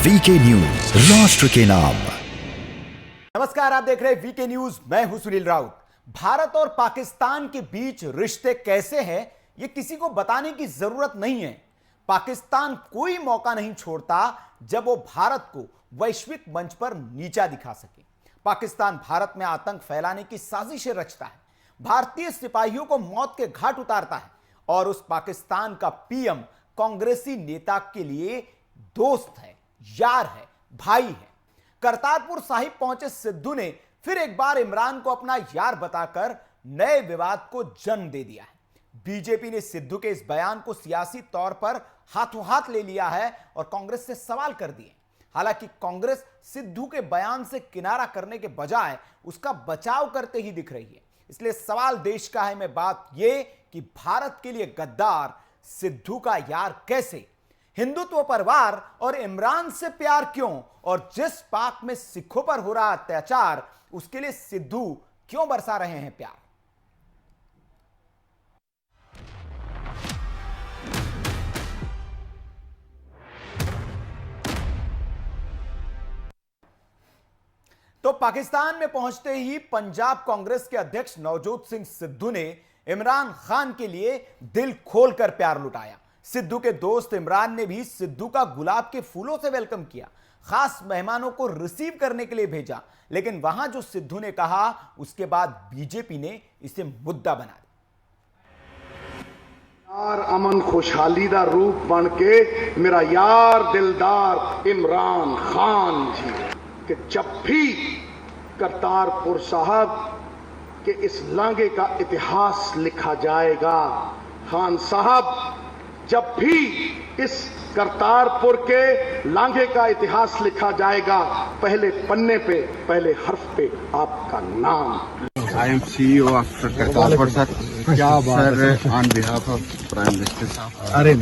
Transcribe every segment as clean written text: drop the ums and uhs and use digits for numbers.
VK news, राष्ट्र के नाम। नमस्कार, आप देख रहे हैं वीके न्यूज। मैं हूं सुनील राउत। भारत और पाकिस्तान के बीच रिश्ते कैसे हैं, यह किसी को बताने की जरूरत नहीं है। पाकिस्तान कोई मौका नहीं छोड़ता जब वो भारत को वैश्विक मंच पर नीचा दिखा सके। पाकिस्तान भारत में आतंक फैलाने की साजिशें रचता है, भारतीय सिपाहियों को मौत के घाट उतारता है और उस पाकिस्तान का पीएम कांग्रेसी नेता के लिए दोस्त है, यार है, भाई है। करतारपुर साहिब पहुंचे सिद्धू ने फिर एक बार इमरान को अपना यार बताकर नए विवाद को जन्म दे दिया है। बीजेपी ने सिद्धू के इस बयान को सियासी तौर पर हाथों हाथ ले लिया है और कांग्रेस से सवाल कर दिए। हालांकि कांग्रेस सिद्धू के बयान से किनारा करने के बजाय उसका बचाव करते ही दिख रही है। इसलिए सवाल देश का है में बात यह कि भारत के लिए गद्दार सिद्धू का यार कैसे, हिंदुत्व पर वार और इमरान से प्यार क्यों, और जिस पाक में सिखों पर हो रहा अत्याचार उसके लिए सिद्धू क्यों बरसा रहे हैं प्यार। तो पाकिस्तान में पहुंचते ही पंजाब कांग्रेस के अध्यक्ष नवजोत सिंह सिद्धू ने इमरान खान के लिए दिल खोलकर प्यार लुटाया। सिद्धू के दोस्त इमरान ने भी सिद्धू का गुलाब के फूलों से वेलकम किया, खास मेहमानों को रिसीव करने के लिए भेजा। लेकिन वहां जो सिद्धू ने कहा उसके बाद बीजेपी ने इसे मुद्दा बना दिया। यार अमन खुशहाली दा रूप बन के मेरा यार दिलदार इमरान खान जी कि जब भी करतारपुर साहब के इस लांघे का इतिहास लिखा जाएगा, खान साहब जब भी इस करतारपुर के लांघे का इतिहास लिखा जाएगा, पहले पन्ने पे, पहले हर्फ पे आपका नाम। I am CEO of Kartarpur sir. क्या बात है sir, on behalf of Prime Minister साहब, अरे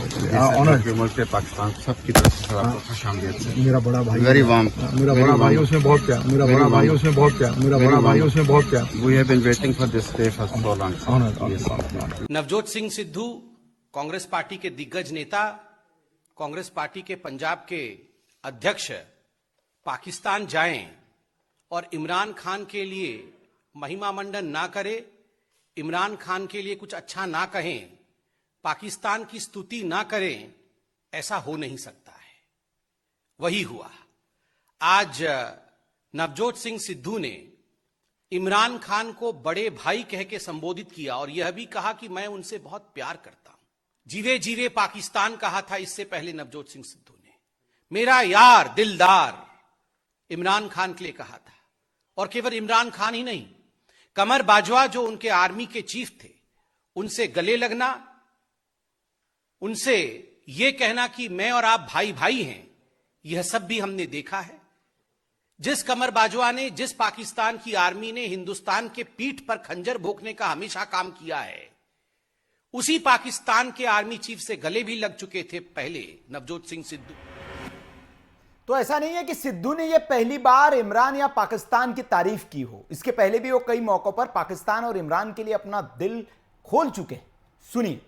ऑनर से पाकिस्तान सबकी तरफ से सर आपको खुशामदीद सर। मेरा बड़ा भाई, वेरी वार्म, मेरा बड़ा भाई, उसमें बहुत प्यार, मेरा बड़ा भाई, उसमें बहुत प्यार, मेरा बड़ा भाई, उसमें बहुत प्यार। We have been waiting for this day for so long. Honour Navjot Singh Sidhu Congress party के दिग्गज नेता, कांग्रेस पार्टी के पंजाब के अध्यक्ष पाकिस्तान जाएं और इमरान खान के लिए महिमा मंडन ना करे, इमरान खान के लिए कुछ अच्छा ना कहें, पाकिस्तान की स्तुति ना करें, ऐसा हो नहीं सकता है। वही हुआ। आज नवजोत सिंह सिद्धू ने इमरान खान को बड़े भाई कह के संबोधित किया और यह भी कहा कि मैं उनसे बहुत प्यार करता हूं। जीवे जीवे पाकिस्तान कहा था इससे पहले नवजोत सिंह सिद्धू ने। मेरा यार दिलदार इमरान खान के लिए कहा था। और केवल इमरान खान ही नहीं, कमर बाजवा जो उनके आर्मी के चीफ थे, उनसे गले लगना, उनसे यह कहना कि मैं और आप भाई भाई हैं, यह सब भी हमने देखा है। जिस कमर बाजवा ने, जिस पाकिस्तान की आर्मी ने हिंदुस्तान के पीठ पर खंजर भोंकने का हमेशा काम किया है, उसी पाकिस्तान के आर्मी चीफ से गले भी लग चुके थे पहले नवजोत सिंह सिद्धू। तो ऐसा नहीं है कि सिद्धू ने यह पहली बार इमरान या पाकिस्तान की तारीफ की हो। इसके पहले भी वो कई मौकों पर पाकिस्तान और इमरान के लिए अपना दिल खोल चुके हैं। सुनिए।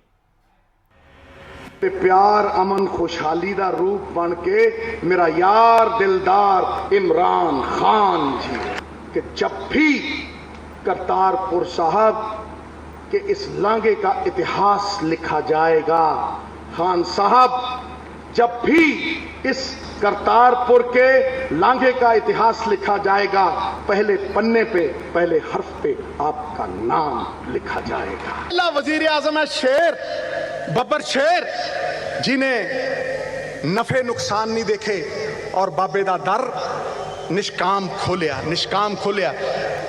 प्यार अमन खुशहाली दा रूप बन के मेरा यार दिलदार इमरान खान जी कि जब भी करतारपुर साहब के इस लांघे का इतिहास लिखा जाएगा, खान साहब जब भी इस करतारपुर के लांघे का इतिहास लिखा जाएगा, पहले पन्ने पे, पहले हर्फ पे आपका नाम लिखा जाएगा। अल्लाह वजीर आजम है शेर, बब्बर शेर, जिन्हें नफे नुकसान नहीं देखे और बाबे दा दर निष्काम खोलिया, निष्काम खोलिया।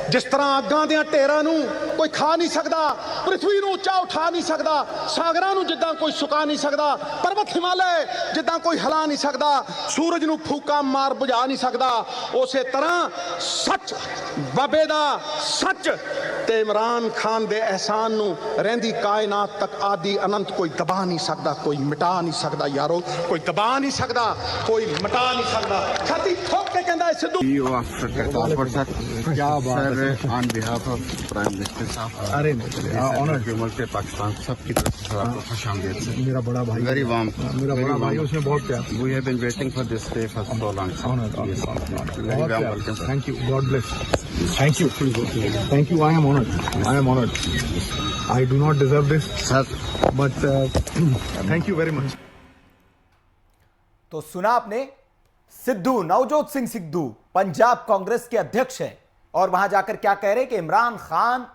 जिस तरह अग्गां दे ढेरां नूं कोई खा नहीं सकता, पृथ्वी नूं उच्चा उठा नहीं सकता, सागरां नूं जिद्दां कोई सुका नहीं सकता, पर्वत हिमालय जिद्दां कोई हिला नहीं सकता, सूरज नूं फूका मार बुझा नहीं सकता, उसे तरह सच बाबे दा सच ते इमरान खान दे एहसान नूं रहिंदी कायनात तक आदि अनंत कोई दबा नहीं सकता, कोई मिटा नहीं सकता। यारो कोई दबा नहीं सकता, कोई मिटा नहीं सकता। छाती ठोक के कहंदा है Sidhu. CEO of Kartarpur sir. क्या बात है sir on behalf of prime minister साहब अरे नहीं, ऑनर ट्रिब्यूनल से पाकिस्तान सबकी तरफ से सर आपको खुशामदीद सर। मेरा बड़ा भाई, वेरी वार्म, मेरा बड़ा भाई, उसमें बहुत प्यार। We have been waiting for this day for so long. बहुत प्यार। Thank you, God bless. Thank you, thank you. I am honoured. I do not deserve this sir, but thank you very much. तो सुना आपने, सिद्धू, नवजोत सिंह सिद्धू पंजाब कांग्रेस के अध्यक्ष हैं और वहां जाकर क्या कह रहे हैं कि इमरान खान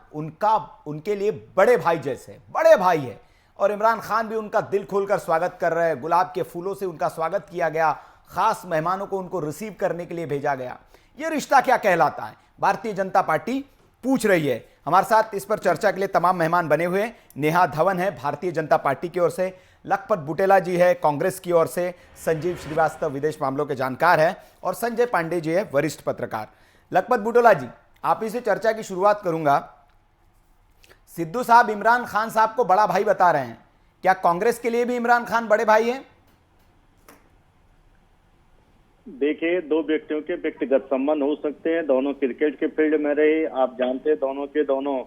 उनके लिए बड़े भाई जैसे, बड़े भाई है और इमरान खान भी उनका दिल खोलकर स्वागत कर रहे हैं। गुलाब के फूलों से उनका स्वागत किया गया, खास मेहमानों को उनको रिसीव करने के लिए भेजा गया। यह रिश्ता क्या कहलाता है, भारतीय जनता पार्टी पूछ रही है। हमारे साथ इस पर चर्चा के लिए तमाम मेहमान बने हुए हैं। नेहा धवन है भारतीय जनता पार्टी की ओर से, लखपत बुटेला जी है कांग्रेस की ओर से, संजीव श्रीवास्तव विदेश मामलों के जानकार हैं और संजय पांडे जी है वरिष्ठ पत्रकार। लखपत बुटेला जी, आप ही से चर्चा की शुरुआत करूंगा। सिद्धू साहब इमरान खान साहब को बड़ा भाई बता रहे हैं, क्या कांग्रेस के लिए भी इमरान खान बड़े भाई हैं? देखिए, दो व्यक्तियों के व्यक्तिगत संबंध हो सकते हैं, दोनों क्रिकेट के फील्ड में रहे, आप जानते हैं दोनों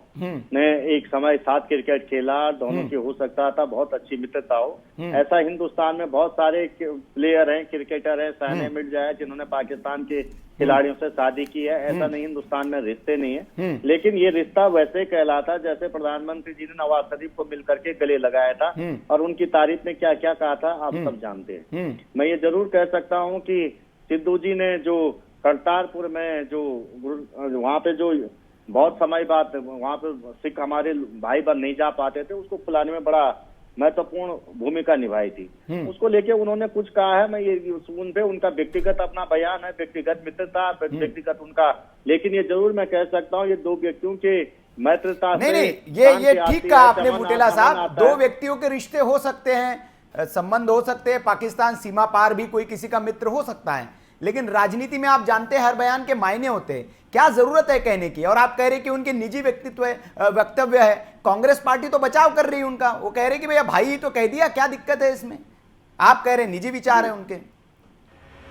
ने एक समय साथ क्रिकेट खेला, दोनों की हो सकता था बहुत अच्छी मित्रता हो। ऐसा हिंदुस्तान में बहुत सारे प्लेयर हैं, क्रिकेटर हैं, सानिया मिर्जा है जिन्होंने पाकिस्तान के खिलाड़ियों से शादी की है। ऐसा नहीं हिंदुस्तान में रिश्ते नहीं है, लेकिन ये रिश्ता वैसे कहलाता जैसे प्रधानमंत्री जी ने नवाज शरीफ को मिलकर के गले लगाया था और उनकी तारीफ में क्या क्या कहा था आप सब जानते हैं। मैं ये जरूर कह सकता हूँ कि सिद्धू जी ने जो करतारपुर में जो वहाँ पे जो बहुत समय बाद वहाँ पे सिख हमारे भाई बहन नहीं जा पाते थे, उसको खुलाने में बड़ा महत्वपूर्ण भूमिका निभाई थी। उसको लेके उन्होंने कुछ कहा है, मैं ये उन पे उनका व्यक्तिगत अपना बयान है, व्यक्तिगत मित्रता, व्यक्तिगत उनका, लेकिन ये जरूर मैं कह सकता हूँ ये दो व्यक्तियों के मैत्रता नहीं, ये ठीक कहा आपने बुटेला साहब। दो व्यक्तियों के रिश्ते हो सकते हैं, संबंध हो सकते हैं, पाकिस्तान सीमा पार भी कोई किसी का मित्र हो सकता है, लेकिन राजनीति में आप जानते हैं हर बयान के मायने होते हैं। क्या जरूरत है कहने की? और आप कह रहे कि उनके निजी वक्तव्य है, कांग्रेस पार्टी तो बचाव कर रही है उनका, वो कह रहे कि भैया भाई ही तो कह दिया, क्या दिक्कत है इसमें? आप कह रहे निजी विचार है उनके।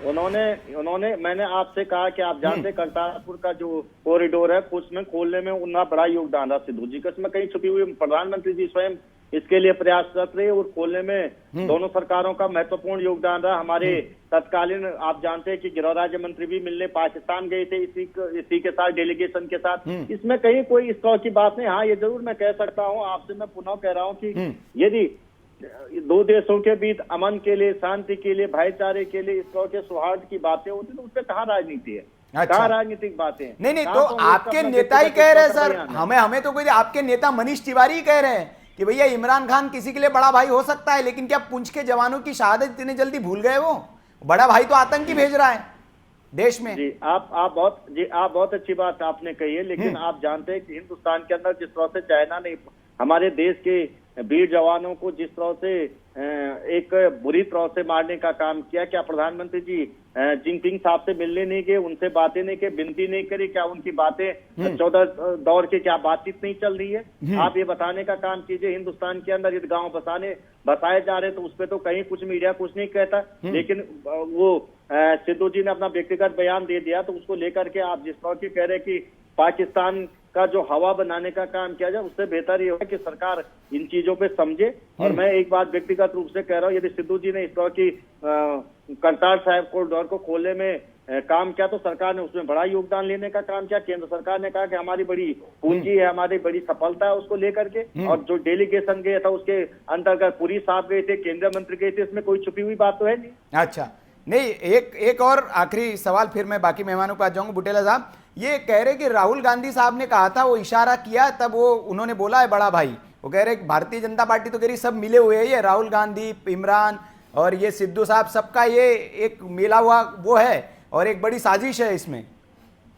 उन्होंने मैंने आपसे कहा कि आप जानते करतारपुर का जो कॉरिडोर है उसमें खोलने में उनका बड़ा योगदान रहा सिद्धू जी का, इसमें कहीं छुपी हुई प्रधानमंत्री जी स्वयं इसके लिए प्रयासरत रहे और खोलने में दोनों सरकारों का महत्वपूर्ण योगदान रहा। हमारे तत्कालीन आप जानते हैं कि गृह राज्य मंत्री भी मिलने पाकिस्तान गए थे इसी के साथ, डेलीगेशन के साथ। इसमें कहीं कोई इस तरह की बात नहीं। हाँ, ये जरूर मैं कह सकता हूँ, आपसे मैं पुनः कह रहा हूँ कि यदि दो देशों के बीच अमन के लिए, शांति के लिए, भाईचारे के लिए इस तरह के सौहार्द की बातें होती तो उससे कहाँ राजनीति है? अच्छा। कहाँ राजनीतिक बातें? नहीं तो आपके नेता ही कह रहे हैं सर, हमें तो कोई, आपके नेता मनीष तिवारी कह रहे हैं कि भैया इमरान खान किसी के लिए बड़ा भाई हो सकता है, लेकिन क्या पुंछ के जवानों की शहादत इतनी जल्दी भूल गए? वो बड़ा भाई तो आतंकी भेज रहा है देश में। जी आप बहुत अच्छी बात आपने कही है, लेकिन आप जानते हैं कि हिंदुस्तान के अंदर जिस तरह से चाइना ने हमारे देश के वीर जवानों को जिस तरह से एक बुरी तरह से मारने का काम किया, क्या प्रधानमंत्री जी जिनपिंग साहब से मिलने नहीं गए, उनसे बातें नहीं की, विनती नहीं करी? क्या उनकी बातें 14 दौर के क्या बातचीत नहीं चल रही है? आप ये बताने का काम कीजिए। हिंदुस्तान के अंदर यदि गांव बसाए जा रहे तो उस पर तो कहीं कुछ मीडिया कुछ नहीं कहता, लेकिन वो सिद्धू जी ने अपना व्यक्तिगत बयान दे दिया, तो उसको लेकर के आप जिस तरह की कह रहे कि पाकिस्तान का जो हवा बनाने का काम किया जाए, उससे बेहतर ये होगा कि सरकार इन चीजों पे समझे। और मैं एक बात व्यक्तिगत रूप से कह रहा हूँ, यदि सिद्धू जी ने इस तरह की करतार साहिब कॉरिडोर को खोलने में काम किया तो सरकार ने उसमें बड़ा योगदान लेने का काम किया। केंद्र सरकार ने कहा कि हमारी बड़ी पूंजी है, हमारी बड़ी सफलता है, उसको लेकर के। और जो डेलीगेशन गया था उसके अंतर्गत पुरी साहब गए थे, केंद्रीय मंत्री गए थे, इसमें कोई छुपी हुई बात तो है नहीं। अच्छा, नहीं, एक और आखिरी सवाल, फिर मैं बाकी मेहमानों पर आ जाऊंगा। बुटेला साहब ये कह रहे कि राहुल गांधी साहब ने कहा था, वो इशारा किया तब वो उन्होंने बोला है बड़ा भाई, वो कह रहे भारतीय जनता पार्टी तो कह रही सब मिले हुए हैं, ये राहुल गांधी, इमरान और ये सिद्धू साहब, सबका ये एक मिला हुआ वो है और एक बड़ी साजिश है इसमें।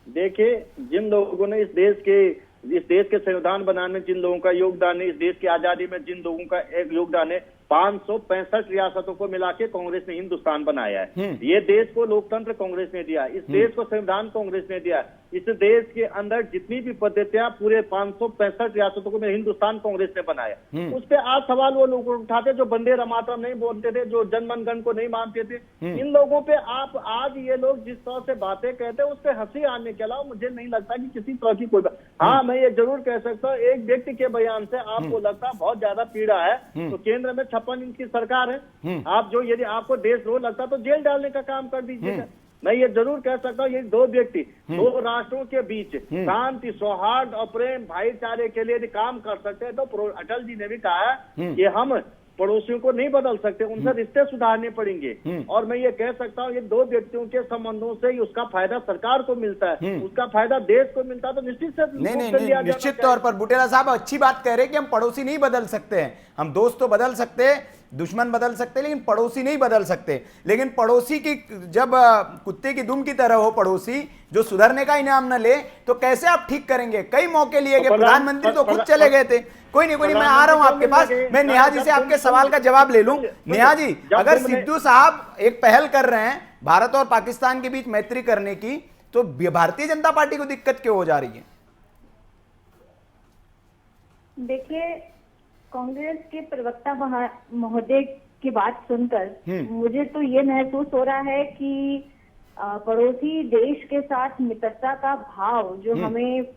देखिए, जिन लोगों ने इस देश के संविधान बनाने में जिन लोगों का योगदान है, इस देश की आजादी में जिन लोगों का एक योगदान है, 565 रियासतों को मिला के कांग्रेस ने हिंदुस्तान बनाया है। ये देश को लोकतंत्र कांग्रेस ने दिया, इस देश को संविधान कांग्रेस ने दिया। इस देश के अंदर जितनी भी पद्धतियां पूरे 565 रियासतों को हिंदुस्तान कांग्रेस ने बनाया, उस पे आज सवाल वो लोग उठाते जो वंदे मातरम नहीं बोलते थे, जो जनगण गण को नहीं मानते थे। इन लोगों पे आप आज ये लोग जिस तरह से बातें कहते हैं उस पे हंसी आने के अलावा मुझे नहीं लगता कि किसी तरह की कोई बात। हाँ, मैं ये जरूर कह सकता हूँ, एक व्यक्ति के बयान से आपको लगता है बहुत ज्यादा पीड़ा है, तो केंद्र में 56 इंच की सरकार है, आप जो यदि आपको देशद्रोह लगता तो जेल डालने का काम कर दीजिएगा। मैं ये जरूर कह सकता हूँ, ये दो व्यक्ति दो राष्ट्रों के बीच शांति, सौहार्द और प्रेम, भाईचारे के लिए यदि काम कर सकते हैं तो अटल जी ने भी कहा है कि हम पड़ोसियों को नहीं बदल सकते, उनसे रिश्ते सुधारने पड़ेंगे। और मैं ये कह सकता हूँ, ये दो व्यक्तियों के संबंधों से ही उसका फायदा सरकार को मिलता है, उसका फायदा देश को मिलता है, तो निश्चित से नहीं, निश्चित तौर पर बुटेला साहब अच्छी बात कह रहे हैं कि हम पड़ोसी नहीं बदल सकते हैं, हम दोस्त तो बदल सकते हैं, दुश्मन बदल सकते, लेकिन पड़ोसी नहीं बदल सकते। लेकिन पड़ोसी की जब कुत्ते की दुम की तरह हो पड़ोसी, जो सुधरने का इनाम न ले, तो कैसे आप ठीक करेंगे? कई मौके लिए गए, प्रधानमंत्री तो खुद चले गए थे। कोई नहीं, मैं आ रहा हूं आपके पास, मैं नेहा जी से आपके सवाल का जवाब ले लूं। नेहा जी, अगर सिद्धू साहब एक पहल कर रहे हैं भारत और पाकिस्तान के बीच मैत्री करने की, तो भारतीय जनता पार्टी को दिक्कत क्यों हो जा रही है? देखिए, कांग्रेस के प्रवक्ता महोदय की बात सुनकर मुझे तो ये महसूस हो रहा है कि पड़ोसी देश के साथ मित्रता का भाव जो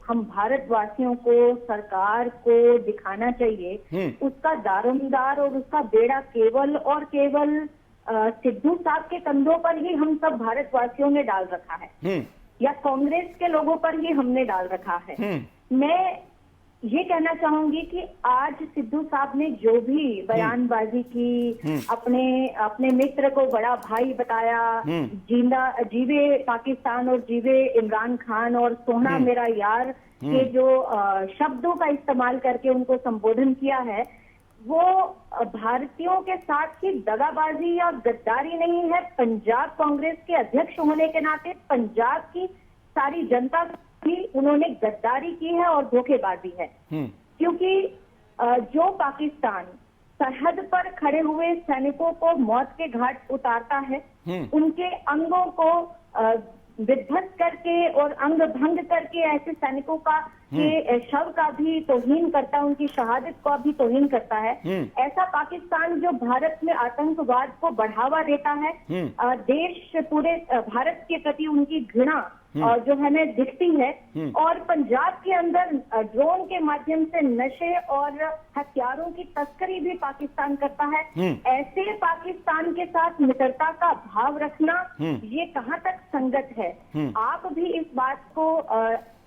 हम भारतवासियों को, सरकार को दिखाना चाहिए, उसका दारोमदार और उसका बेड़ा केवल और केवल सिद्धू साहब के कंधों पर ही हम सब भारतवासियों ने डाल रखा है, या कांग्रेस के लोगों पर ही हमने डाल रखा है। मैं ये कहना चाहूंगी कि आज सिद्धू साहब ने जो भी बयानबाजी की, अपने मित्र को बड़ा भाई बताया, जीवे पाकिस्तान और जीवे इमरान खान और सोना मेरा यार के जो शब्दों का इस्तेमाल करके उनको संबोधन किया है, वो भारतीयों के साथ ही दगाबाजी या गद्दारी नहीं है। पंजाब कांग्रेस के अध्यक्ष होने के नाते पंजाब की सारी जनता भी उन्होंने गद्दारी की है और धोखेबाजी है, क्योंकि जो पाकिस्तान सरहद पर खड़े हुए सैनिकों को मौत के घाट उतारता है, उनके अंगों को विध्वस्त करके और अंग भंग करके ऐसे सैनिकों का के शव का भी तौहीन करता है, उनकी शहादत का भी तौहीन करता है। ऐसा पाकिस्तान जो भारत में आतंकवाद को बढ़ावा देता है, देश पूरे भारत के प्रति उनकी घृणा जो हमें दिखती है, और पंजाब के अंदर ड्रोन के माध्यम से नशे और हथियारों की तस्करी भी पाकिस्तान करता है। ऐसे पाकिस्तान के साथ मित्रता का भाव रखना ये कहाँ तक संगत है? आप भी इस बात को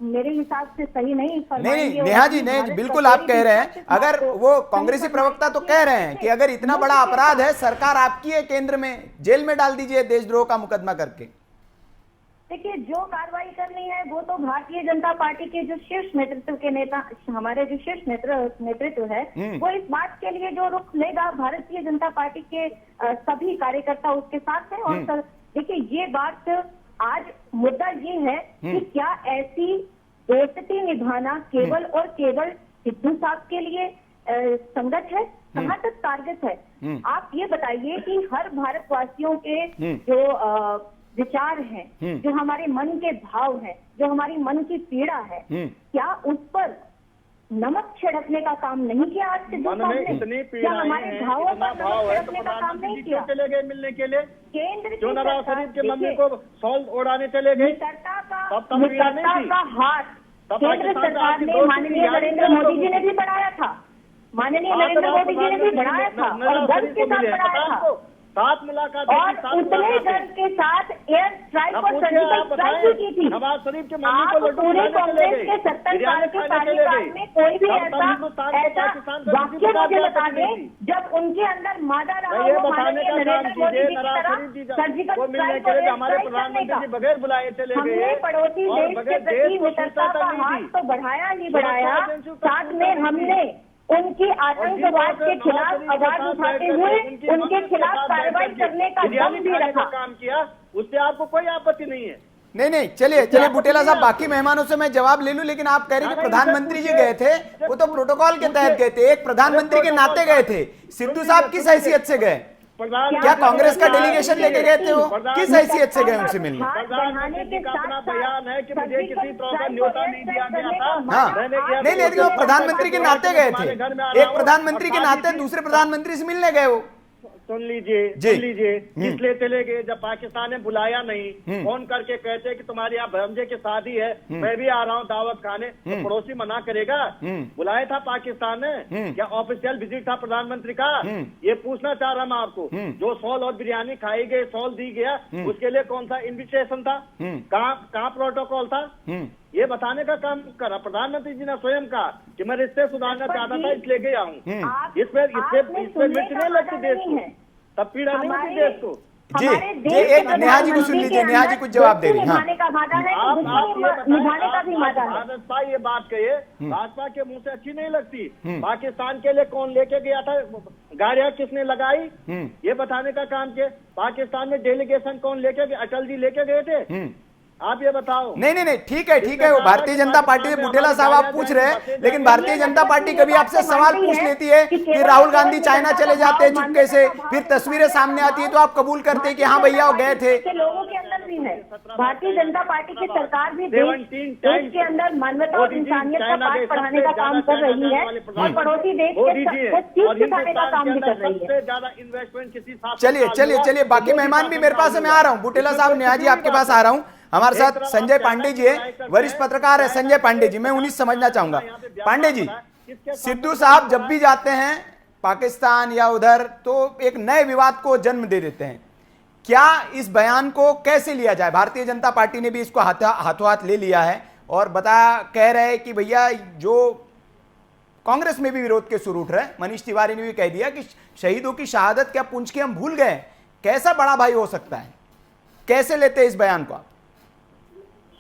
मेरे हिसाब से सही नहीं नहीं, नेहा जी, नहीं, बिल्कुल आप कह रहे हैं। अगर वो कांग्रेसी प्रवक्ता तो कह रहे हैं कि अगर इतना बड़ा अपराध है, सरकार आपकी है, केंद्र में जेल में डाल दीजिए देशद्रोह का मुकदमा करके। देखिए, जो कार्रवाई करनी है वो तो भारतीय जनता पार्टी के जो शीर्ष नेतृत्व के नेता, हमारे जो शीर्ष नेतृत्व है, वो इस बात के लिए जो रुख लेगा, भारतीय जनता पार्टी के सभी कार्यकर्ता उसके साथ हैं। और देखिए, ये बात आज मुद्दा ये है कि क्या ऐसी दोस्ती निभाना केवल और केवल सिद्धू साहब के लिए संगत है? कहाँ तक टारगेट है? आप ये बताइए कि हर भारतवासियों के जो विचार हैं, जो हमारे मन के भाव हैं, जो हमारी मन की पीड़ा है, क्या उस पर नमक छिड़कने का काम नहीं किया आज सिद्धू साहब ने? क्या हमारे भावों पर नमक छिड़कने का काम नहीं किया? चले गए मिलने के लिए केंद्र जो नवाज शरीफ के मम्मी को सॉल्ट उड़ाने चले गए, मित्रता का हाथ केंद्र सरकार ने, माननीय नरेंद्र मोदी जी ने भी बढ़ाया था, माननीय नरेंद्र मोदी जी ने भी बढ़ाया था और गर्व के साथ बढ़ाया था, साथ मुलाकात और उतने गर्व के साथ एयर स्ट्राइक और सर्जिकल स्ट्राइक भी की थी। नवाज शरीफ के मम्मी को आप पूरे कांग्रेस के 70 साल के कार्यकाल में कोई भी ऐसा वाक्य मुझे बता दें जब उनके अंदर मादा रहा हो माननीय नरेंद्र मोदी जी की तरह सर्जिकल स्ट्राइक और हमारे प्रधानमंत्री बगैर बुलाए चले गए। हमने पड़ोसी देश के प्रति मित्रता का हाथ तो बढ़ाया ही बढ़ाया, साथ में हमने उनकी आतंकवाद के खिलाफ आवाज उठाते हुए उनके खिलाफ कार्रवाई करने का दम भी रखा, काम किया, उससे आपको कोई आपत्ति नहीं है। नहीं, चलिए बुटेला साहब, बाकी मेहमानों से मैं जवाब ले लूं, लेकिन आप कह रहे हैं कि प्रधानमंत्री जी गए थे, वो तो प्रोटोकॉल के तहत गए थे, एक प्रधानमंत्री के नाते गए थे, सिद्धू साहब किस हैसियत से गए? क्या कांग्रेस का डेलीगेशन लेके गए थे वो? किस हैसियत से गए उनसे मिलने? प्रधानमंत्री जी का अपना बयान है कि मुझे किसी तरह का न्योता नहीं दिया गया था। हाँ, नहीं लेकिन वो प्रधानमंत्री के नाते गए थे, एक प्रधानमंत्री के नाते दूसरे प्रधानमंत्री से मिलने गए वो। सुन लीजिए इसलिए चले गए जब पाकिस्तान ने बुलाया नहीं, फोन करके कहते कि तुम्हारे यहाँ भंजे की शादी है, मैं भी आ रहा हूँ दावत खाने, तो पड़ोसी मना करेगा? बुलाया था पाकिस्तान ने, क्या ऑफिशियल विजिट था प्रधानमंत्री का? ये पूछना चाह रहा मैं आपको। जो सॉल और बिरयानी खाई गई, सॉल दी गया, उसके लिए कौन सा इन्विटेशन था? कहाँ प्रोटोकॉल था? ये बताने का काम करा प्रधानमंत्री जी ने स्वयं कहा कि मैं रिश्ते सुधारना चाहता था, इसलिए गया हूँ। इस पे मिर्च नहीं लगती देश को, तब पीड़ा नहीं होती देश को। जी एक नेहा जी को सुन लीजिए, नेहा जी कुछ जवाब दे रही हैं। भाजपा ये बात कहिए, भाजपा के मुंह से अच्छी नहीं लगती। पाकिस्तान के लिए कौन लेके गया था, गाड़ियां किसने लगाई, ये बताने का काम किया। पाकिस्तान में डेलीगेशन कौन लेके गए? अटल जी लेके गए थे? आप ये बताओ। नहीं ठीक है वो भारतीय जनता पार्टी से बुटेला साहब आप पूछ रहे हैं, लेकिन भारतीय जनता पार्टी कभी आपसे सवाल पूछ लेती है कि राहुल गांधी चाइना चले जाते हैं चुपके से, फिर तस्वीरें सामने आती है तो आप कबूल करते हैं कि हाँ भैया वो गए थे। लोगों के अंदर भी है, भारतीय जनता पार्टी की सरकार भी देश के अंदर मानवता और इंसानियत का पाठ पढ़ाने का काम कर रही है और पड़ोसी देश के चीज सिखाने का काम भी कर रही है। ज्यादा इन्वेस्टमेंट किसी। चलिए बाकी मेहमान भी मेरे पास है, मैं आ रहा हूँ। बुटेला साहब, नेहा जी आपके पास आ रहा हूँ। हमारे साथ संजय पांडे जी है, वरिष्ठ पत्रकार है संजय पांडे जी। मैं उन्हीं से समझना चाहूंगा, पांडे जी, सिद्धू साहब जब भी जाते हैं पाकिस्तान या उधर तो एक नए विवाद को जन्म दे देते हैं। क्या इस बयान को कैसे लिया जाए? भारतीय जनता पार्टी ने भी इसको हाथों हाथ ले लिया है और कह रहे हैं कि भैया जो कांग्रेस में भी विरोध के सुर उठ रहे हैं, मनीष तिवारी ने भी कह दिया कि शहीदों की शहादत क्या पुंछ के हम भूल गए? कैसा बड़ा भाई हो सकता है? कैसे लेते हैं इस बयान को आप?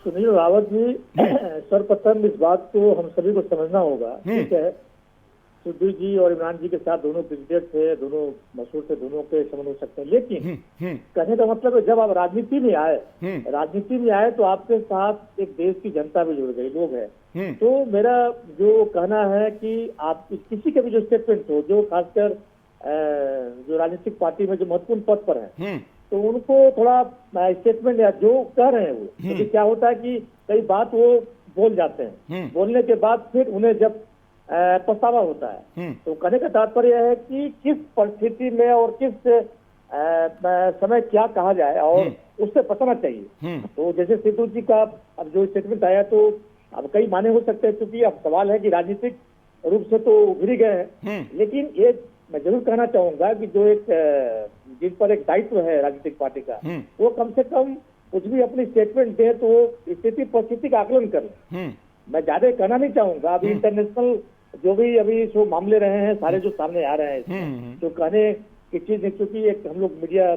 सुनील रावत जी, सर्वप्रथम इस बात को हम सभी को समझना होगा। ठीक है, सिद्धू जी और इमरान जी के साथ दोनों क्रिकेट थे, दोनों मशहूर थे, दोनों के समझ हो सकते हैं, लेकिन कहने का मतलब है जब आप राजनीति में आए तो आपके साथ एक देश की जनता भी जुड़ गई, लोग हैं। तो मेरा जो कहना है कि आप किसी के भी जो स्टेटमेंट हो, जो खासकर जो राजनीतिक पार्टी में जो महत्वपूर्ण पद पर है, तो उनको थोड़ा स्टेटमेंट या जो कह रहे हैं वो, क्योंकि क्या होता है कि कई बात वो बोल जाते हैं, बोलने के बाद फिर उन्हें जब पछतावा होता है, तो कहने का तात्पर्य है कि किस परिस्थिति में और किस समय क्या कहा जाए और उससे बचना चाहिए। तो जैसे सिद्धू जी का अब जो स्टेटमेंट आया, तो अब कई माने हो सकते हैं, क्योंकि अब सवाल है कि राजनीतिक रूप से तो उभरी गए हैं, लेकिन ये मैं जरूर कहना चाहूंगा कि जो एक जिन पर एक दायित्व है राजनीतिक पार्टी का, वो कम से कम कुछ भी अपनी स्टेटमेंट दे तो स्थिति परिस्थिति का आकलन कर ले। मैं ज्यादा कहना नहीं चाहूंगा। अभी इंटरनेशनल जो भी अभी जो मामले रहे हैं सारे जो सामने आ रहे हैं, तो कहने की चीज है, क्योंकि एक हम लोग मीडिया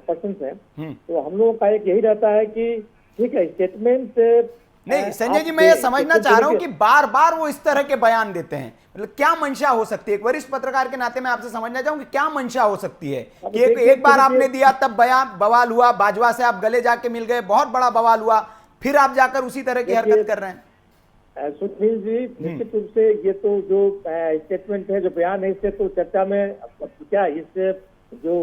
पर्सन हैं, तो हम लोगों का एक यही रहता है कि ठीक है स्टेटमेंट नहीं। संजय जी, मैं ये समझना चाह रहा हूं कि बार बार वो इस तरह के बयान देते हैं, मतलब क्या मंशा हो सकती है? एक वरिष्ठ पत्रकार के नाते मैं आपसे समझना चाहूंगा कि क्या मंशा हो सकती है कि एक बार आपने दिया तब बयान बवाल हुआ, बाजवा से आप गले जाके मिल गए, बहुत बड़ा बवाल हुआ, फिर आप जाकर उसी तरह की हरकत कर रहे हैं। सुनील जी, निश्चित रूप से ये तो जो स्टेटमेंट है, जो बयान है, इससे तो चर्चा में क्या, इससे जो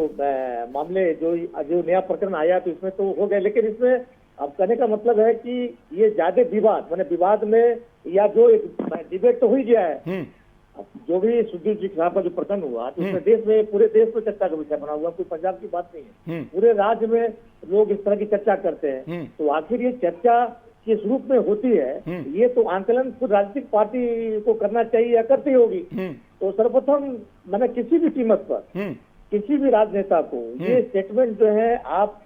मामले जो नया प्रकरण आया तो इसमें तो हो गए, लेकिन इसमें अब कहने का मतलब है कि ये ज्यादा विवाद, मैंने विवाद में या जो एक डिबेट तो हो ही गया है। जो भी सिद्धू जी के खिलाफ का जो प्रकरण हुआ, तो उसमें देश में, पूरे देश में चर्चा का विषय बना हुआ, कोई पंजाब की बात नहीं है, पूरे राज्य में लोग इस तरह की चर्चा करते हैं। तो आखिर ये चर्चा किस रूप में होती है, ये तो आंकलन खुद राजनीतिक पार्टी को करना चाहिए या करती होगी। तो सर्वप्रथम मैंने किसी भी कीमत पर किसी भी राजनेता को ये स्टेटमेंट जो है, आप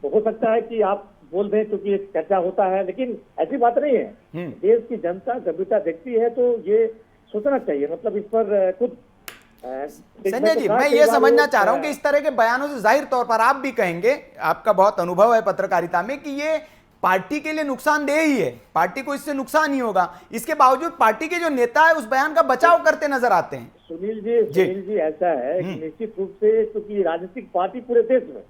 हो सकता है कि आप बोल दें क्योंकि एक चर्चा होता है, लेकिन ऐसी बात नहीं है। देश की जनता गंभीरता देखती है, तो ये सोचना चाहिए, मतलब इस पर कुछ संजय जी, मैं ये समझना चाह रहा हूं कि इस तरह के बयानों से जाहिर तौर पर आप भी कहेंगे, आपका बहुत अनुभव है पत्रकारिता में, कि ये पार्टी के लिए नुकसानदेह ही है, पार्टी को इससे नुकसान ही होगा। इसके बावजूद पार्टी के जो नेता है उस बयान का बचाव करते नजर आते हैं। सुनील जी ऐसा है कि निश्चित रूप से क्योंकि राजनीतिक पार्टी पूरे देश में,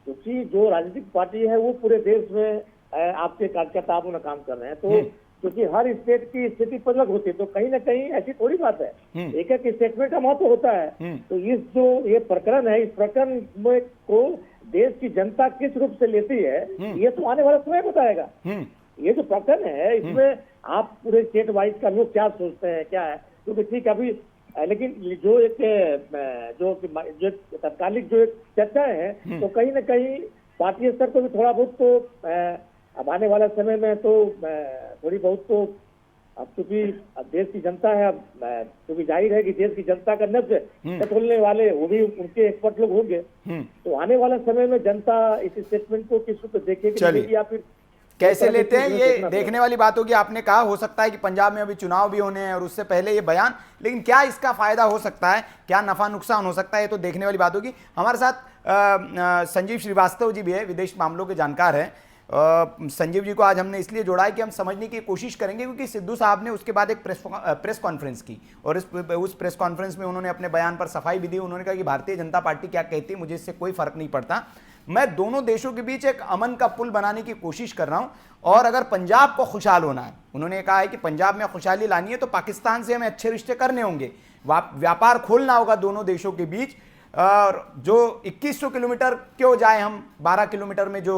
क्योंकि जो राजनीतिक पार्टी है वो पूरे देश में आपके कार्यकर्ता अपना काम कर रहे हैं, तो क्योंकि हर स्टेट की स्थिति पर अलग होती है, तो कहीं ना कहीं ऐसी थोड़ी बात है, एक एक स्टेटमेंट का महत्व होता है। तो इस जो ये प्रकरण है, इस प्रकरण में को देश की जनता किस रूप से लेती है, ये तो आने वाला समय बताएगा। ये जो प्रकरण है, इसमें आप पूरे स्टेट वाइज का लोग क्या सोचते हैं, क्या है, क्योंकि ठीक अभी लेकिन जो एक जो तत्कालिक जो एक चर्चा है, तो कहीं ना कहीं पार्टी स्तर पर भी थोड़ा बहुत तो अब आने वाला समय में तो थोड़ी बहुत तो अब क्योंकि अब देश की जनता है, अब क्योंकि जाहिर है कि देश की जनता का नब्ज टटोलने वाले वो भी उनके एक्सपर्ट लोग होंगे, तो आने वाला समय में जनता इस स्टेटमेंट को किस रूप में देखेगी या फिर कैसे लेते हैं, ये देखने वाली बात होगी। आपने कहा हो सकता है कि पंजाब में अभी चुनाव भी होने हैं और उससे पहले ये बयान, लेकिन क्या इसका फायदा हो सकता है, क्या नफा नुकसान हो सकता है, ये तो देखने वाली बात होगी। हमारे साथ संजीव श्रीवास्तव जी भी है, विदेश मामलों के जानकार हैं। संजीव जी को आज हमने इसलिए जोड़ा है कि हम समझने की कोशिश करेंगे, क्योंकि सिद्धू साहब ने उसके बाद एक प्रेस कॉन्फ्रेंस की और उस प्रेस कॉन्फ्रेंस में उन्होंने अपने बयान पर सफाई भी दी। उन्होंने कहा कि भारतीय जनता पार्टी क्या कहती है मुझे इससे कोई फर्क नहीं पड़ता, मैं दोनों देशों के बीच एक अमन का पुल बनाने की कोशिश कर रहा हूं, और अगर पंजाब को खुशहाल होना है, उन्होंने कहा है कि पंजाब में खुशहाली लानी है तो पाकिस्तान से हमें अच्छे रिश्ते करने होंगे, व्यापार खोलना होगा दोनों देशों के बीच, और जो 2100 किलोमीटर क्यों जाए, हम 12 किलोमीटर में जो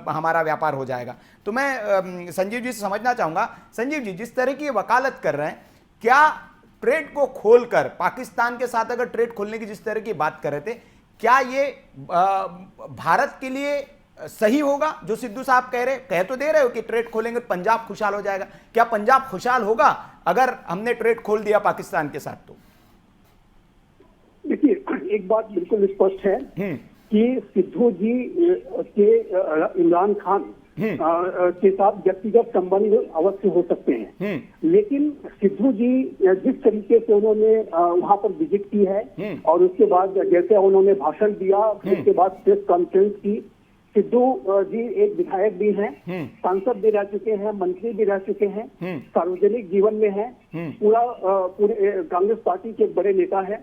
हमारा व्यापार हो जाएगा। तो मैं संजीव जी से समझना चाहूंगा, संजीव जी जिस तरह की वकालत कर रहे हैं, क्या ट्रेड को खोलकर पाकिस्तान के साथ अगर ट्रेड खोलने की जिस तरह की बात कर रहे थे, क्या ये भारत के लिए सही होगा जो सिद्धू साहब कह तो दे रहे हो कि ट्रेड खोलेंगे पंजाब खुशहाल हो जाएगा, क्या पंजाब खुशहाल होगा अगर हमने ट्रेड खोल दिया पाकिस्तान के साथ? तो देखिए, एक बात बिल्कुल स्पष्ट है कि सिद्धू जी के इमरान खान के साथ व्यक्तिगत संबंध अवश्य हो सकते हैं, लेकिन सिद्धू जी जिस तरीके से उन्होंने वहां पर विजिट की है और उसके बाद जैसे उन्होंने भाषण दिया, उसके बाद प्रेस कॉन्फ्रेंस की, सिद्धू जी एक विधायक भी हैं, सांसद भी रह चुके हैं, मंत्री भी रह चुके हैं, सार्वजनिक जीवन में हैं, पूरे कांग्रेस पार्टी के बड़े नेता हैं,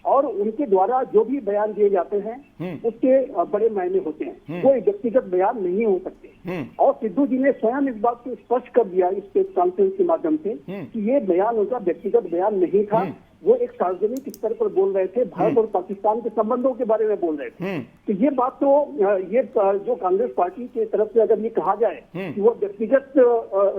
और उनके द्वारा जो भी बयान दिए जाते हैं उसके बड़े मायने होते हैं, वो व्यक्तिगत बयान नहीं हो सकते। और सिद्धू जी ने स्वयं इस बात को स्पष्ट कर दिया इस प्रेस कॉन्फ्रेंस के माध्यम से कि ये बयान उनका व्यक्तिगत बयान नहीं था, वो एक सार्वजनिक स्तर पर बोल रहे थे, भारत और पाकिस्तान के संबंधों के बारे में बोल रहे थे। तो ये बात तो ये जो कांग्रेस पार्टी की तरफ से अगर ये कहा जाए कि वो व्यक्तिगत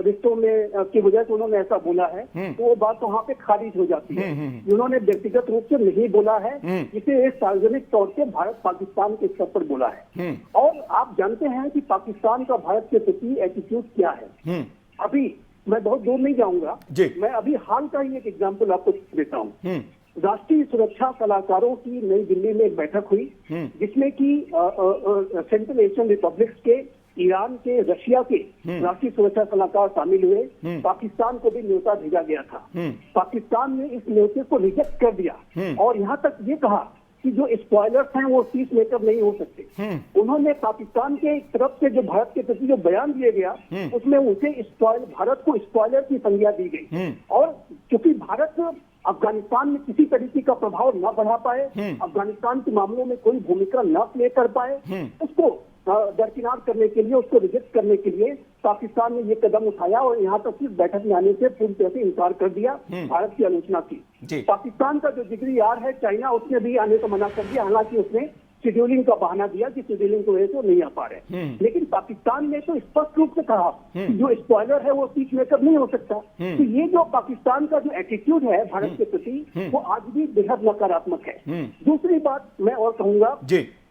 रिश्तों में की वजह से उन्होंने ऐसा बोला है, तो वो बात वहाँ पे खारिज हो जाती है। उन्होंने व्यक्तिगत रूप से नहीं बोला है, इसे एक सार्वजनिक तौर पे भारत पाकिस्तान के स्तर पर बोला है। और आप जानते हैं कि पाकिस्तान का भारत के प्रति एटीट्यूड क्या है। अभी मैं बहुत दूर नहीं जाऊंगा, मैं अभी हाल का ही एक एग्जाम्पल आपको देता हूँ। राष्ट्रीय सुरक्षा सलाहकारों की नई दिल्ली में एक बैठक हुई, जिसमें कि सेंट्रल एशियन रिपब्लिक्स के, ईरान के, रशिया के राष्ट्रीय सुरक्षा सलाहकार शामिल हुए। पाकिस्तान को भी न्योता भेजा गया था, पाकिस्तान ने इस न्योते को रिजेक्ट कर दिया और यहाँ तक ये कहा कि जो स्पॉयलर्स हैं वो पीस मेकर नहीं हो सकते। उन्होंने पाकिस्तान के तरफ से जो भारत के प्रति जो बयान दिया गया उसमें उसे भारत को स्पॉयलर की संज्ञा दी गई, और क्योंकि भारत अफगानिस्तान में किसी तरीके का प्रभाव न बढ़ा पाए, अफगानिस्तान के मामलों में कोई भूमिका न प्ले कर पाए, उसको दरकिनार करने के लिए, उसको रिजेक्ट करने के लिए पाकिस्तान ने ये कदम उठाया और यहाँ तक कि बैठक में आने से पूरी तरह से इनकार कर दिया, भारत की आलोचना की। पाकिस्तान का जो जिगरी यार है चाइना, उसने भी आने को मना कर दिया, हालांकि उसने शेड्यूलिंग का बहाना दिया कि शेड्यूलिंग की वजह से वो नहीं आ पा रहे। लेकिन पाकिस्तान ने तो स्पष्ट रूप से कहा कि जो स्पॉयलर है वो पीस मेकर नहीं हो सकता। तो ये जो पाकिस्तान का जो एटीट्यूड है भारत के प्रति, वो आज भी बेहद नकारात्मक है। दूसरी बात मैं और कहूंगा,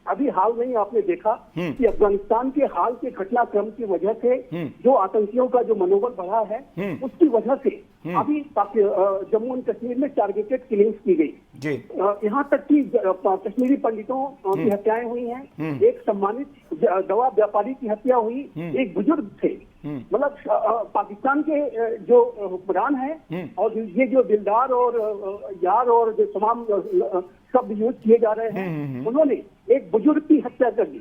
अभी हाल में ही आपने देखा कि अफगानिस्तान के हाल के घटनाक्रम की वजह से जो आतंकियों का जो मनोबल बढ़ा है, उसकी वजह से अभी जम्मू एंड कश्मीर में टारगेटेड किलिंग्स की गई। यहाँ तक कि कश्मीरी पंडितों की हत्याएं हुई हैं, एक सम्मानित दवा व्यापारी की हत्या हुई, एक बुजुर्ग थे। मतलब पाकिस्तान के जो हुक्मरान हैं और ये जो दिलदार और यार और जो तमाम शब्द यूज किए जा रहे हैं, उन्होंने एक बुजुर्ग की हत्या कर दी,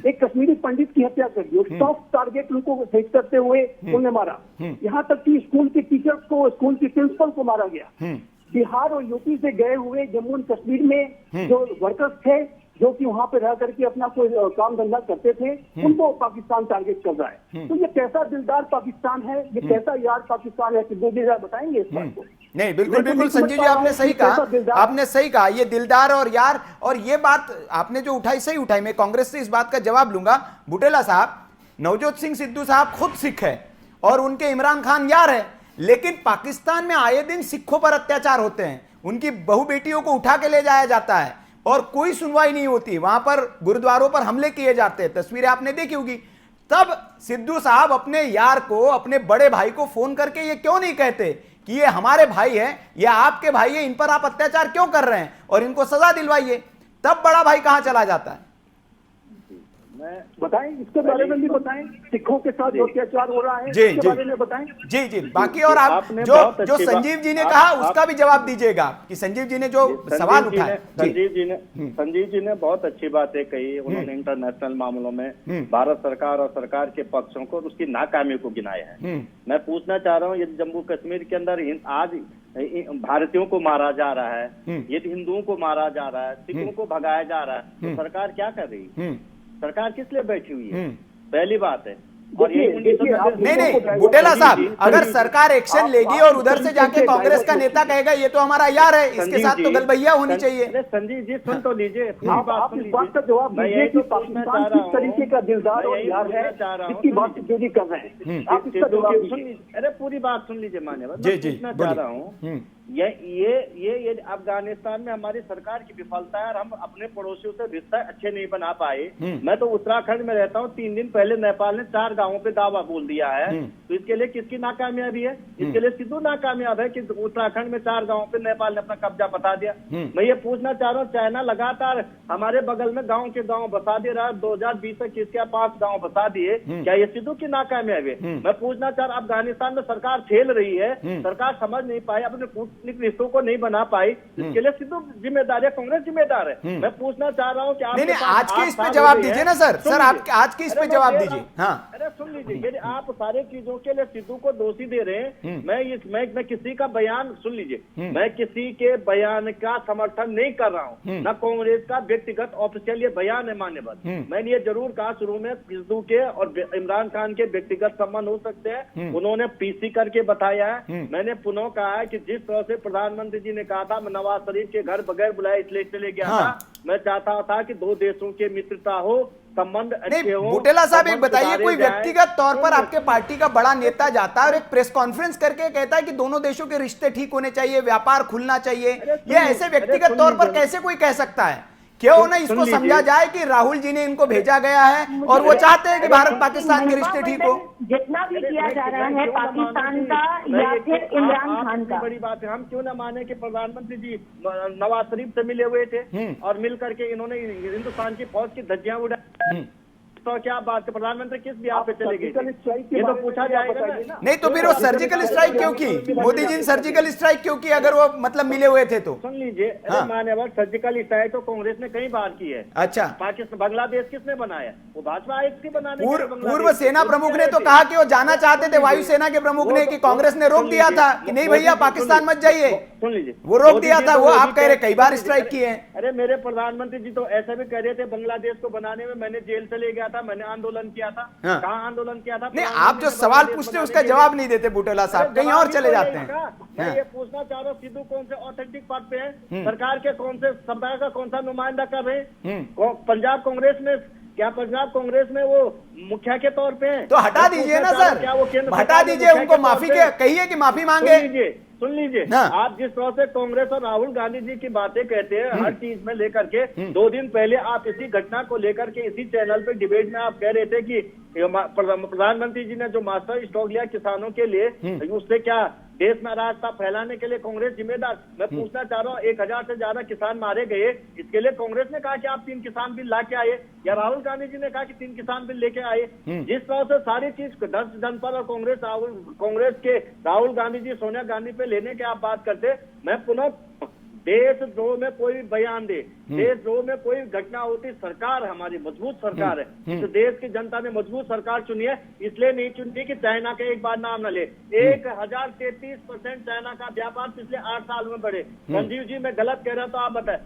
एक कश्मीरी पंडित की हत्या कर दी, सॉफ्ट टारगेट उनको फेस करते हुए उन्हें मारा। यहाँ तक कि स्कूल के टीचर्स को, स्कूल के प्रिंसिपल को मारा गया। बिहार और यूपी से गए हुए जम्मू एंड कश्मीर में जो वर्कर्स थे, जो कि वहां पे रह करके अपना कोई काम धंधा करते थे, उनको पाकिस्तान टारगेट कर रहा है। तो ये कैसा दिलदार पाकिस्तान है, ये कैसा यार पाकिस्तान है, सिद्धू जी बताएंगे इस बात को? नहीं, बिल्कुल बिल्कुल संजीव जी, आपने सही कहा, आपने सही कहा, ये दिलदार और यार, और ये बात आपने जो उठाई सही उठाई। मैं कांग्रेस से इस बात का जवाब लूंगा। बुटेला साहब, नवजोत सिंह सिद्धू साहब खुद सिख है और उनके इमरान खान यार है, लेकिन पाकिस्तान में आए दिन सिखों पर अत्याचार होते हैं, उनकी बहू बेटियों को उठा के ले जाया जाता है और कोई सुनवाई नहीं होती, वहां पर गुरुद्वारों पर हमले किए जाते हैं, तस्वीरें आपने देखी होगी। तब सिद्धू साहब अपने यार को, अपने बड़े भाई को फोन करके ये क्यों नहीं कहते कि ये हमारे भाई हैं, ये आपके भाई है, इन पर आप अत्याचार क्यों कर रहे हैं और इनको सजा दिलवाइए? तब बड़ा भाई कहां चला जाता है? बताएं, इसके बारे में भी बताएं, सिखों के साथ जो अत्याचार हो रहा है जी इसके बारे में बताएं। जी जी, बाकी और आप जो संजीव जी ने कहा उसका भी जवाब दीजिएगा कि संजीव जी ने जो सवाल उठाया। संजीव जी ने बहुत अच्छी बातें कही। उन्होंने इंटरनेशनल मामलों में भारत सरकार और सरकार के पक्षों को उसकी नाकामी को गिनाया है। मैं पूछना चाह रहा हूँ, यदि जम्मू कश्मीर के अंदर आज भारतीयों को मारा जा रहा है, यदि हिंदुओं को मारा जा रहा है, सिखों को भगाया जा रहा है, तो सरकार क्या कर रही है? सरकार किस लिए बैठी हुई है? पहली बात है। और नहीं, बुटेला साहब, अगर सरकार एक्शन लेगी और उधर से जाके कांग्रेस का नेता कहेगा ये तो हमारा यार है, इसके साथ तो गलबैया होनी चाहिए। संजीव जी सुन तो लीजिए, आप इस बात का जवाब दीजिए कि पाकिस्तान किस तरीके का दिलदार और यार है, इसकी बात जो भी कर रहे हैं, आप इसका जवाब दीजिए। अरे पूरी बात सुन लीजिए मान्यवर, मैं पूछना चाह रहा हूँ, ये अफगानिस्तान में हमारी सरकार की विफलता है और हम अपने पड़ोसियों से रिश्ते अच्छे नहीं बना पाए। मैं तो उत्तराखंड में रहता हूँ, 3 दिन पहले नेपाल ने 4 गांवों पे दावा बोल दिया है, तो इसके लिए किसकी नाकामयाबी है? इसके लिए सिद्धू नाकामयाब है कि उत्तराखंड में 4 गांवों पे नेपाल ने अपना कब्जा बता दिया। मैं ये पूछना चाह रहा हूँ, चाइना लगातार हमारे बगल में गाँव के गाँव बसा दे रहा है, 2020 तक किसके 5 गाँव बसा दिए, क्या ये सिद्धू की नाकामयाबी है? मैं पूछना चाह रहा, अफगानिस्तान में सरकार खेल रही है, सरकार समझ नहीं पाई, अपने रिश्तों को नहीं बना पाई, इसके लिए सिद्धू जिम्मेदार है, कांग्रेस जिम्मेदार है। मैं पूछना चाह रहा हूँ कि आप आज के इस पे जवाब दीजिए ना सर, आप आज के इस पे जवाब दीजिए। हाँ, अरे सुन लीजिए, यदि आप सारे चीजों के लिए सिद्धू को दोषी दे रहे हैं, मैं किसी का बयान सुन लीजिए, मैं किसी के बयान का समर्थन नहीं कर रहा हूँ, न कांग्रेस का व्यक्तिगत ऑफिशियल ये बयान है मान्यवर। मैंने ये जरूर कहा शुरू में, सिद्धू के और इमरान खान के व्यक्तिगत संबंध हो सकते हैं, उन्होंने पीसी करके बताया है। मैंने पुनः कहा है कि जिस तरह से प्रधानमंत्री जी ने कहा था मैं नवाज शरीफ के घर बगैर बुलाए इसलिए चले गया था, मैं चाहता था कि 2 देशों के मित्रता हो, संबंध अच्छे हो। बुटेला साहब, एक बताइए, कोई व्यक्तिगत तौर पर आपके पार्टी का बड़ा नेता जाता है और एक प्रेस कॉन्फ्रेंस करके कहता है कि दोनों देशों के रिश्ते ठीक होने चाहिए, व्यापार खुलना चाहिए, ये ऐसे व्यक्तिगत तौर पर कैसे कोई कह सकता है? क्यों ना इसको समझा जाए कि राहुल जी ने इनको भेजा गया है और वो चाहते हैं कि भारत पाकिस्तान के रिश्ते ठीक हो। जितना भी किया जा रहा है पाकिस्तान का या फिर इमरान खान का, बड़ी बात है, हम क्यों ना माने कि प्रधानमंत्री जी नवाज शरीफ से मिले हुए थे और मिल करके इन्होंने हिंदुस्तान की फौज की धज्जियां उड़ाई, तो क्या बात है? प्रधानमंत्र किस बिहार पे चले गए? ये तो पूछा जाएगा ना। नहीं तो फिर वो सर्जिकल स्ट्राइक क्यों की? मोदी जी ने सर्जिकल स्ट्राइक क्यों की अगर वो मतलब मिले हुए थे तो? सुन लीजिए, मान्यवर, सर्जिकल स्ट्राइक तो कांग्रेस ने कई बार की है। अच्छा, पाकिस्तान बांग्लादेश किसने बनाया? वो भाजपा आयुक्त बनाने। पूर्व सेना प्रमुख ने तो कहा कि वो जाना चाहते थे, वायुसेना के प्रमुख ने, कि कांग्रेस ने रोक दिया था कि नहीं भैया पाकिस्तान मत जाइए। सुन लीजिए, वो रोक दिया था, वो आप कह रहे कई बार स्ट्राइक किए हैं। अरे मेरे प्रधानमंत्री जी तो ऐसा भी कह रहे थे, बांग्लादेश को बनाने में मैंने जेल से ले गया था, मैंने आंदोलन किया था। कहाँ आंदोलन किया था? नहीं, आप जो सवाल पूछते हैं उसका जवाब नहीं देते बुटेला साहब, कहीं और चले जाते हैं। मैं ये पूछना चाह रहा हूँ, सिद्धू कौन से ऑथेंटिक पद पे है? सरकार के कौन से समुदाय का कौन सा नुमाइंदा कर रहे हैं? पंजाब कांग्रेस में, क्या पंजाब कांग्रेस में वो मुखिया के तौर पे है? तो हटा दीजिए ना सर, क्या वो हटा दीजिए, उनको माफी के कहिए कि माफी मांगे। सुन लीजिए, आप जिस तरह से कांग्रेस और राहुल गांधी जी की बातें कहते हैं हर चीज में लेकर के, 2 दिन पहले आप इसी घटना को लेकर के इसी चैनल पे डिबेट में आप कह रहे थे कि प्रधानमंत्री जी ने जो मास्टर स्टॉक लिया किसानों के लिए, उससे क्या देश में अराजकता फैलाने के लिए कांग्रेस जिम्मेदार? मैं पूछना चाह रहा हूँ, 1000 से ज्यादा किसान मारे गए, इसके लिए कांग्रेस ने कहा कि आप 3 किसान बिल ला के आए, या राहुल गांधी जी ने कहा कि 3 किसान बिल लेके आए? जिस तरह से सारी चीज 10 जन पर और कांग्रेस के राहुल गांधी जी, सोनिया गांधी पे लेने की आप बात करते, मैं पुनः देशद्रोह में कोई बयान दे, देशद्रोह में कोई घटना होती, सरकार हमारी मजबूत सरकार है, तो देश की जनता ने मजबूत सरकार चुनी है, इसलिए नहीं चुनती कि चाइना के एक बार नाम न ले। 1033% चाइना का व्यापार पिछले 8 साल में बढ़े। संजीव जी मैं गलत कह रहा तो आप बताएं।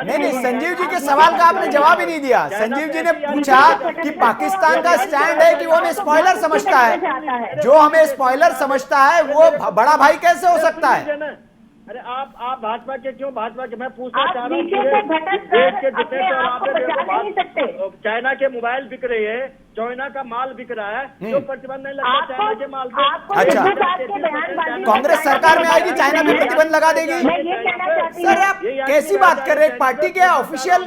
नहीं, संजीव जी के सवाल का आपने जवाब ही नहीं दिया। संजीव जी ने पूछा कि पाकिस्तान का स्टैंड है कि वो हमें स्पॉइलर समझता है, जो हमें स्पॉइलर समझता है वो बड़ा भाई कैसे हो सकता है? अरे आप भाजपा के क्यों, भाजपा के मैं पूछना चाह रहा हूँ, देश के जितने चाइना के मोबाइल बिक रहे हैं, चाइना का माल बिक रहा है, जो प्रतिबंध नहीं लगता चाइना के माल पे। अच्छा, कांग्रेस सरकार में आएगी, चाइना पे प्रतिबंध लगा देगी? सर आप कैसी बात कर रहे हैं? पार्टी के ऑफिशियल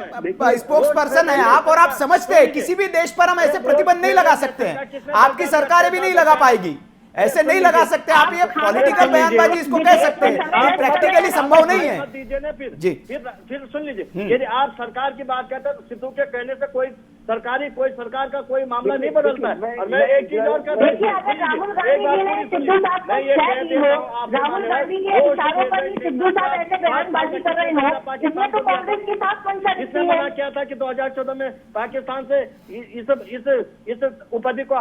स्पोक्स पर्सन है आप, और आप समझते हैं किसी भी देश पर हम ऐसे प्रतिबंध नहीं लगा सकते हैं, आपकी सरकारें भी नहीं लगा पाएगी, ऐसे नहीं लगा सकते आप। ये पॉलिटिकल बयानबाजी इसको कह सकते हैं, ये प्रैक्टिकली संभव नहीं है। जी फिर सुन लीजिए, यदि आप सरकार की बात करते हैं तो सिद्धू के कहने से कोई सरकार का कोई मामला नहीं बदलता है। और मैं एक चीज और कहता हूँ, राहुल गांधी के इशारों पर ही सिद्धू साहब ऐसे बयानबाजी कर रहे हैं, इसमें तो कांग्रेस के साथ पंचायत इसने मना किया था कि 2014 में पाकिस्तान से इस उपाधि को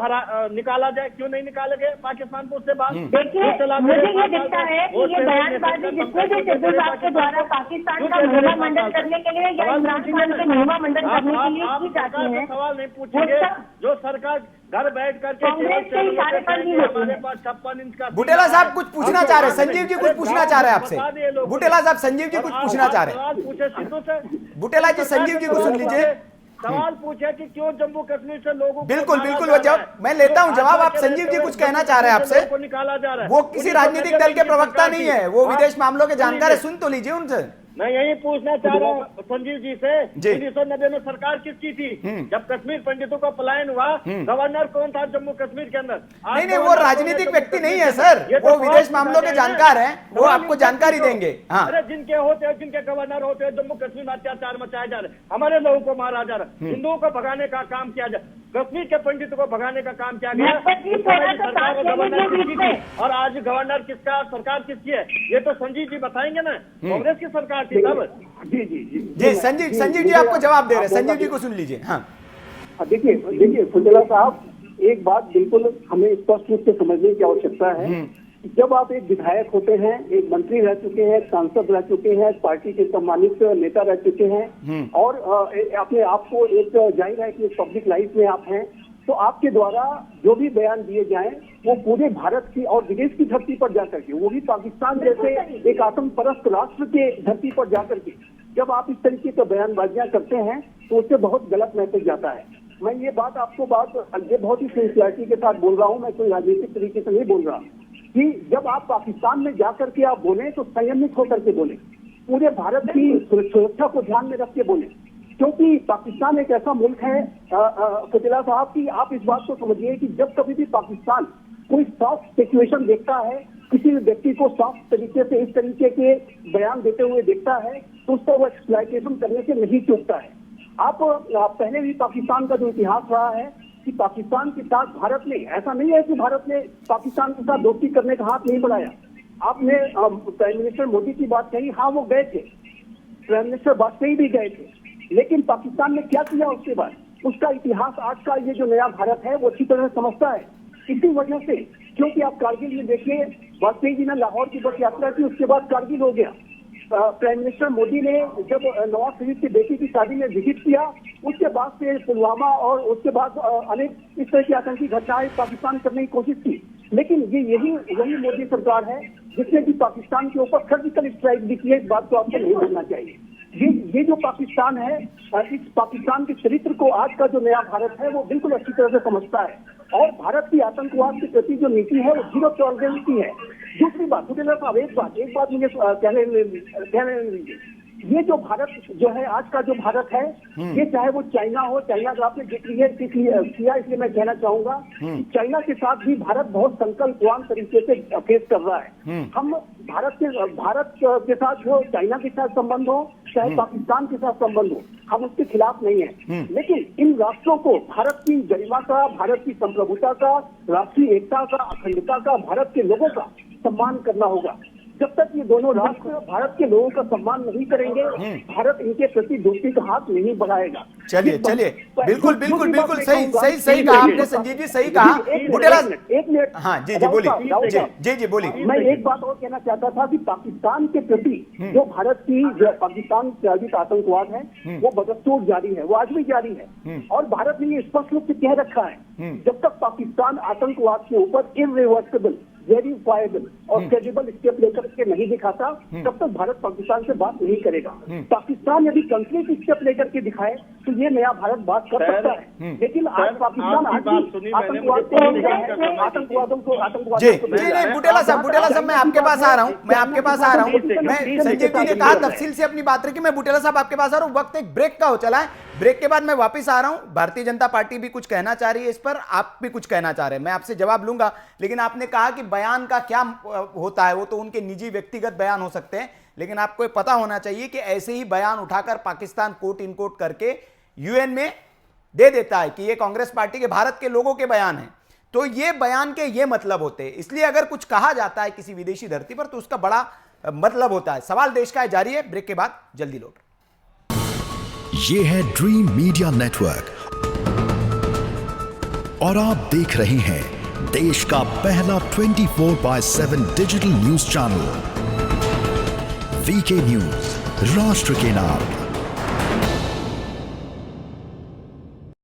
निकाला जाए, क्यों नहीं निकाले गए पाकिस्तान को उससे बात? देखिए मुझे ये दिखता है कि ये बयानबाजी जिसमें भी सिद्धू साहब के द्वारा पाकिस्तान का महिमा मंडन करने के लिए या इमरान खान के महिमा मंडन करने के लिए की जाती है। सवाल नहीं पूछेंगे, जो सरकार घर बैठ करके हमारे पास 56 इंच का। बुटेला साहब कुछ पूछना चाह रहे हैं, संजीव जी कुछ पूछना चाह रहे हैं आपसे। बुटेला साहब संजीव जी कुछ पूछना चाह रहे हैं। पूछे सिद्धू से, बुटेला जी संजीव जी को सुन लीजिए। सवाल पूछे कि क्यों जम्मू कश्मीर से लोगों को बिल्कुल बिल्कुल, वो जवाब मैं लेता हूं जवाब। आप संजीव जी कुछ कहना चाह रहे हैं आपसे, निकाला जा रहा है। वो किसी राजनीतिक दल के प्रवक्ता नहीं है, वो विदेश मामलों के जानकार है, सुन तो लीजिए उनसे। मैं यही पूछना चाह रहा हूँ संजीव जी से, 1990 में सरकार किसकी थी? जब कश्मीर पंडितों का पलायन हुआ, गवर्नर कौन था जम्मू कश्मीर के अंदर? नहीं, वो राजनीतिक व्यक्ति नहीं है सर, वो विदेश मामलों के जानकार हैं, वो आपको जानकारी देंगे। अरे जिनके होते हैं, जिनके गवर्नर होते हैं, जम्मू कश्मीर में अत्याचार मचाया जा रहा है, हमारे लोगों को मारा जा रहा है, हिंदुओं को भगाने का काम किया जा, कश्मीर के पंडितों को भगाने का काम किया गया। और आज गवर्नर किसका, सरकार किसकी है, ये तो संजीव जी बताएंगे ना। कांग्रेस की सरकार थी तब। जी संजीव जी आपको जवाब दे रहे हैं, संजीव जी को सुन लीजिए। हाँ देखिए फुटेला साहब, एक बात बिल्कुल हमें स्पष्ट रूप से समझने की आवश्यकता है। जब आप एक विधायक होते हैं, एक मंत्री रह चुके हैं, सांसद रह चुके हैं, पार्टी के सम्मानित नेता रह चुके हैं, और अपने आप को एक जाहिर है कि पब्लिक लाइफ में आप हैं, तो आपके द्वारा जो भी बयान दिए जाएं वो पूरे भारत की और विदेश की धरती पर जाकर के, वो भी पाकिस्तान जैसे एक आतंकपरस्त राष्ट्र के धरती पर जाकर के जब आप इस तरीके की बयानबाजियां करते हैं तो उससे बहुत गलत मैसेज जाता है। मैं ये बात ये बहुत ही सिंसियरिटी के साथ बोल रहा हूँ, मैं कोई राजनीतिक तरीके से नहीं बोल रहा, कि जब आप पाकिस्तान में जाकर के आप बोले तो संयमित होकर के बोले, पूरे भारत की सुरक्षा को ध्यान में रख के बोले, क्योंकि पाकिस्तान एक ऐसा मुल्क है फुटेला साहब की, आप इस बात को समझिए कि जब कभी भी पाकिस्तान कोई सॉफ्ट सिचुएशन देखता है, किसी भी व्यक्ति को सॉफ्ट तरीके से इस तरीके के बयान देते हुए देखता है, तो उसको वो एक्सप्लॉइटेशन करने से नहीं चूकता है। आप पहले भी पाकिस्तान का जो इतिहास रहा है कि पाकिस्तान के साथ भारत ने, ऐसा नहीं है कि भारत ने पाकिस्तान के साथ दोस्ती करने का हाथ नहीं बढ़ाया। आपने प्राइम मिनिस्टर मोदी की बात कही, हाँ वो गए थे, प्राइम मिनिस्टर वाजपेयी भी गए थे, लेकिन पाकिस्तान ने क्या किया उसके बाद, उसका इतिहास आज का ये जो नया भारत है वो अच्छी तरह से समझता है। इसी वजह से, क्योंकि आप कारगिल में देखिए, वाजपेयी जी ने लाहौर की बस यात्रा की, उसके बाद कारगिल हो गया। प्राइम मिनिस्टर मोदी ने जब नवाज शरीफ की बेटी की शादी में विजिट किया, उसके बाद से पुलवामा और उसके बाद अनेक इस तरह की आतंकी घटनाएं पाकिस्तान करने की कोशिश की, लेकिन यही मोदी सरकार है जिसने कि पाकिस्तान के ऊपर सर्जिकल स्ट्राइक भी की है। इस बात को आपको नहीं भूलना चाहिए। ये जो पाकिस्तान है, इस पाकिस्तान के चरित्र को आज का जो नया भारत है वो बिल्कुल अच्छी तरह से समझता है, और भारत की आतंकवाद के प्रति जो नीति है वो जीरो टॉलरेंस की है। दूसरी बात, एक बात मुझे कहने दीजिए, ये जो भारत जो है, आज का जो भारत है, ये चाहे वो चाइना हो, चाइना का आपने जिक्र किया, इसलिए मैं कहना चाहूंगा कि चाइना के साथ भी भारत बहुत संकल्पवान तरीके से फेस कर रहा है। हम भारत के साथ हो, चाइना के साथ संबंध हो, चाहे पाकिस्तान के साथ संबंध हो, हम उसके खिलाफ नहीं है, लेकिन इन राष्ट्रों को भारत की गरिमा का, भारत की संप्रभुता का, राष्ट्रीय एकता का, अखंडता का, भारत के लोगों का सम्मान करना होगा। जब तक ये दोनों राष्ट्र भारत के लोगों का सम्मान नहीं करेंगे, भारत इनके प्रति दोस्ती का हाथ नहीं बढ़ाएगा। चलिए बिल्कुल सही कहा आपने संजीव जी, सही कहा। बुटेला एक मिनट, हाँ जी बोलिए जी बोलिए। मैं एक बात और कहना चाहता था कि पाकिस्तान के प्रति जो भारत की पाकिस्तान प्रायोजित आतंकवाद है वो बदस्तूर जारी है, वो आज भी जारी है। और भारत ने ये स्पष्ट रूप से कह रखा है, जब तक पाकिस्तान आतंकवाद के ऊपर इररिवर्सिबल, वेरीफाइबल और क्रेडिबल स्टेप लेकर के नहीं दिखाता, तब तक भारत पाकिस्तान से बात नहीं करेगा। पाकिस्तान यदि कंक्रीट स्टेप लेकर के दिखाए तो ये नया भारत बात कर सकता है। लेकिन आज पाकिस्तान बुटेला साहब मैं आपके पास आ रहा हूँ मैं संजीव जी ने कहा तफसील से अपनी बात रखी, मैं बुटेला साहब आपके पास आ रहा हूँ। वक्त एक ब्रेक का हो चला है, ब्रेक के बाद मैं वापस आ रहा हूं। भारतीय जनता पार्टी भी कुछ कहना चाह रही है इस पर, आप भी कुछ कहना चाह रहे हैं, मैं आपसे जवाब लूंगा। लेकिन आपने कहा कि बयान का क्या होता है, वो तो उनके निजी व्यक्तिगत बयान हो सकते हैं, लेकिन आपको पता होना चाहिए कि ऐसे ही बयान उठाकर पाकिस्तान कोट इनकोट करके यूएन में दे देता है कि ये कांग्रेस पार्टी के भारत के लोगों के बयान हैं। तो ये बयान के ये मतलब होते हैं, इसलिए अगर कुछ कहा जाता है किसी विदेशी धरती पर तो उसका बड़ा मतलब होता है। सवाल देश का है जारी है, ब्रेक के बाद जल्दी लौट। ये है ड्रीम मीडिया नेटवर्क और आप देख रहे हैं देश का पहला 24/7 digital news channel VK news, राष्ट्र के नाम।